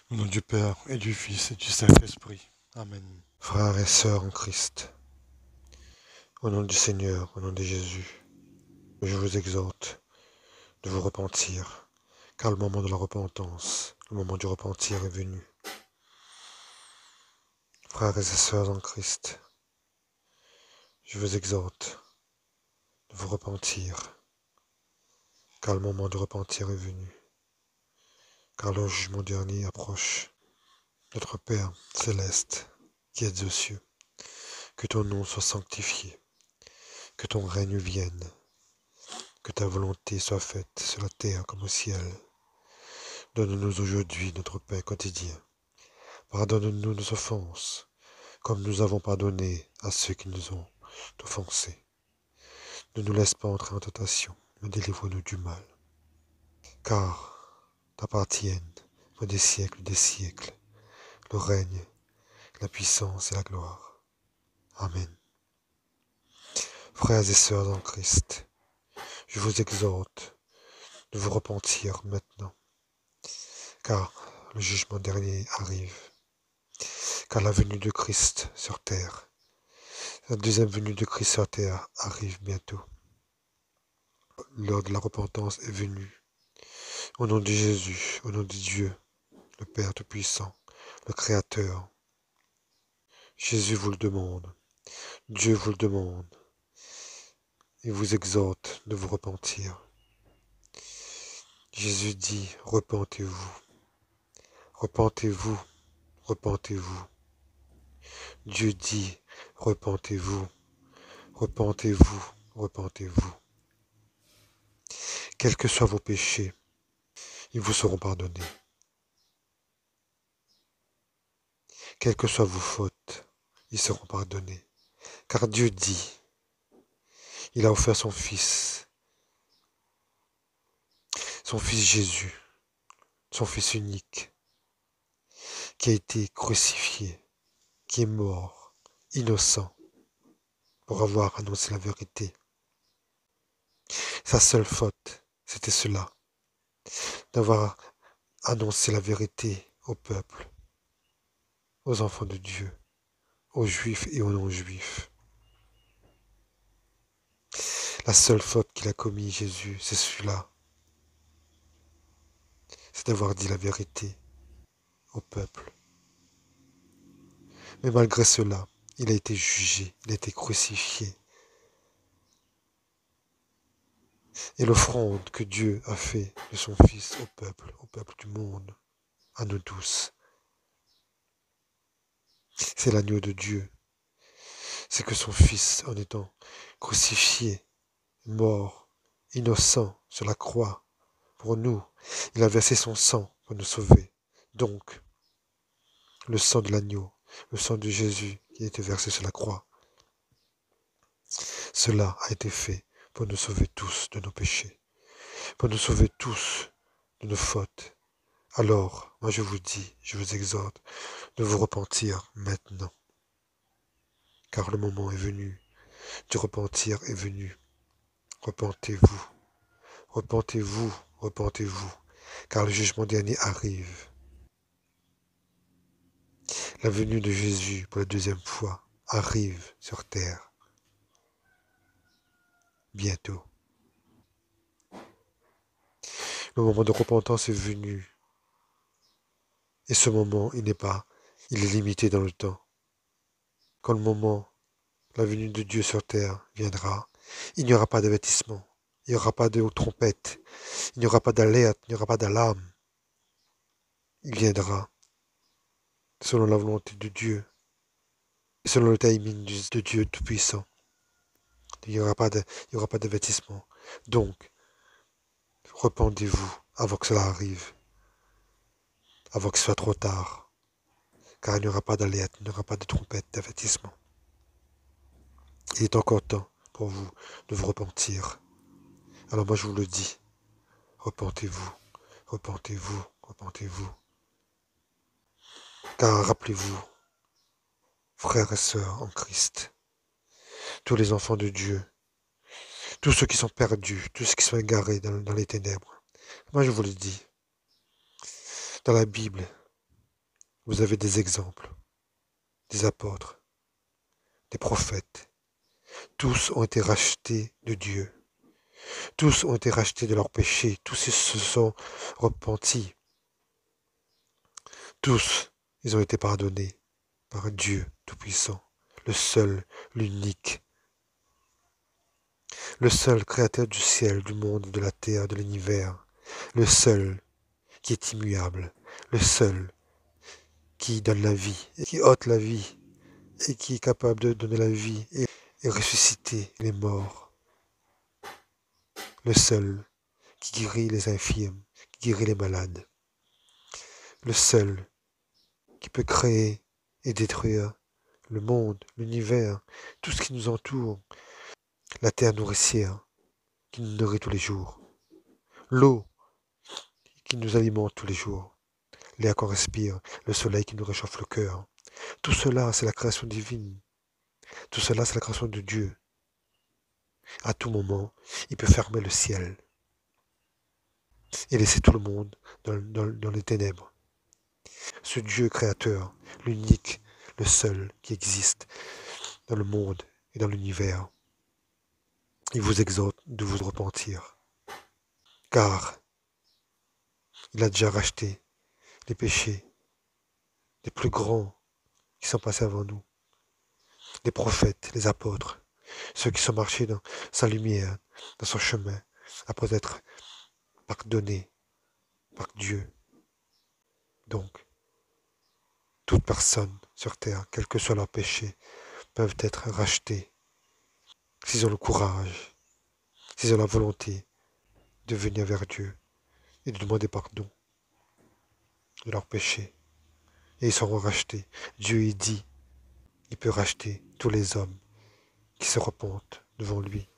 Au nom du Père, et du Fils, et du Saint-Esprit. Amen. Frères et sœurs en Christ, au nom du Seigneur, au nom de Jésus, je vous exhorte de vous repentir, car le moment de la repentance, le moment du repentir est venu. Frères et sœurs en Christ, je vous exhorte de vous repentir, car le moment du repentir est venu, car le jugement dernier approche. Notre Père céleste, qui êtes aux cieux, que ton nom soit sanctifié, que ton règne vienne, que ta volonté soit faite sur la terre comme au ciel. Donne-nous aujourd'hui notre pain quotidien. Pardonne-nous nos offenses, comme nous avons pardonné à ceux qui nous ont offensés. Ne nous laisse pas entrer en tentation, mais délivre-nous du mal. Car t'appartiennent, pour des siècles, le règne, la puissance et la gloire. Amen. Frères et sœurs en Christ, je vous exhorte de vous repentir maintenant, car le jugement dernier arrive, car la venue de Christ sur terre, la deuxième venue de Christ sur terre arrive bientôt. L'heure de la repentance est venue. Au nom de Jésus, au nom de Dieu, le Père Tout-Puissant, le Créateur, Jésus vous le demande, Dieu vous le demande, il vous exhorte de vous repentir. Jésus dit, repentez-vous, repentez-vous, repentez-vous. Dieu dit, repentez-vous, repentez-vous, repentez-vous. Quels que soient vos péchés, ils vous seront pardonnés. Quelles que soient vos fautes, ils seront pardonnés. Car Dieu dit, il a offert son Fils Jésus, son Fils unique, qui a été crucifié, qui est mort, innocent, pour avoir annoncé la vérité. Sa seule faute, c'était cela, d'avoir annoncé la vérité au peuple, aux enfants de Dieu, aux juifs et aux non-juifs. La seule faute qu'il a commis, Jésus, c'est celui-là, c'est d'avoir dit la vérité au peuple. Mais malgré cela, il a été jugé, il a été crucifié. Et l'offrande que Dieu a fait de son Fils au peuple du monde, à nous tous, c'est l'agneau de Dieu. C'est que son Fils, en étant crucifié, mort, innocent sur la croix, pour nous, il a versé son sang pour nous sauver. Donc, le sang de l'agneau, le sang de Jésus qui a été versé sur la croix, cela a été fait pour nous sauver tous de nos péchés, pour nous sauver tous de nos fautes. Alors, moi je vous dis, je vous exhorte de vous repentir maintenant, car le moment est venu, du repentir est venu. Repentez-vous, repentez-vous, repentez-vous, car le jugement dernier arrive. La venue de Jésus pour la deuxième fois arrive sur terre, bientôt. Le moment de repentance est venu, et ce moment, il est limité dans le temps. Quand le moment, la venue de Dieu sur terre viendra, il n'y aura pas d'avertissement, il n'y aura pas de trompette, il n'y aura pas d'alerte, il n'y aura pas d'alarme. Il viendra selon la volonté de Dieu, selon le timing de Dieu Tout-Puissant. Il n'y aura pas d'avertissement. Donc, repentez-vous avant que cela arrive, avant que ce soit trop tard, car il n'y aura pas d'alerte, il n'y aura pas de trompette, d'avertissement. Il est encore temps pour vous de vous repentir. Alors moi je vous le dis, repentez-vous, repentez-vous, repentez-vous. Car rappelez-vous, frères et sœurs en Christ, tous les enfants de Dieu, tous ceux qui sont perdus, tous ceux qui sont égarés dans les ténèbres. Moi je vous le dis, dans la Bible, Vous avez des exemples, des apôtres, des prophètes. Tous ont été rachetés de Dieu. Tous ont été rachetés de leurs péchés. Tous ils se sont repentis. Tous, ils ont été pardonnés par Dieu Tout-Puissant, le seul, l'unique, le seul créateur du ciel, du monde, de la terre, de l'univers, le seul qui est immuable, le seul qui donne la vie, et qui ôte la vie, et qui est capable de donner la vie et ressusciter les morts, le seul qui guérit les infirmes, qui guérit les malades, le seul qui peut créer et détruire le monde, l'univers, tout ce qui nous entoure, la terre nourricière qui nous nourrit tous les jours, l'eau qui nous alimente tous les jours, l'air qu'on respire, le soleil qui nous réchauffe le cœur. Tout cela, c'est la création divine. Tout cela, c'est la création de Dieu. À tout moment, il peut fermer le ciel et laisser tout le monde dans les ténèbres. Ce Dieu créateur, l'unique, le seul qui existe dans le monde et dans l'univers, il vous exhorte de vous repentir, car il a déjà racheté les péchés des plus grands qui sont passés avant nous, les prophètes, les apôtres, ceux qui sont marchés dans sa lumière, dans son chemin, après être pardonnés par Dieu. Donc, toute personne sur terre, quel que soit leur péché, peuvent être rachetés s'ils ont le courage, s'ils ont la volonté de venir vers Dieu et de demander pardon de leurs péchés. Et ils seront rachetés. Dieu y dit, il peut racheter tous les hommes qui se repentent devant lui.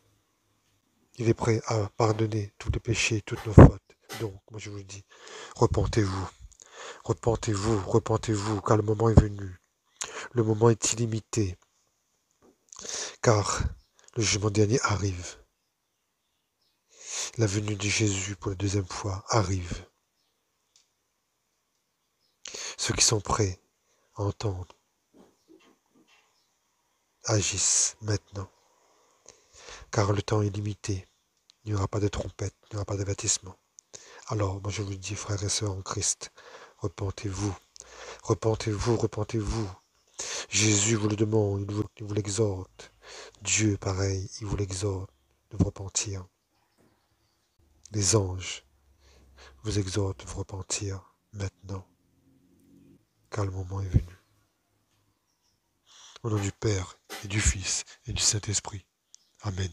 Il est prêt à pardonner tous les péchés, toutes nos fautes. Donc, moi je vous dis, repentez-vous, repentez-vous, repentez-vous, car le moment est venu. Le moment est illimité, car le jugement dernier arrive. La venue de Jésus pour la deuxième fois arrive. Ceux qui sont prêts à entendre agissent maintenant, car le temps est limité. Il n'y aura pas de trompette, il n'y aura pas d'avertissement. Alors, moi je vous dis, frères et sœurs en Christ, repentez-vous, repentez-vous, repentez-vous. Jésus vous le demande, il vous l'exhorte. Dieu, pareil, il vous l'exhorte de vous repentir. Les anges vous exhortent de vous repentir maintenant, car le moment est venu. Au nom du Père, et du Fils, et du Saint-Esprit. Amen.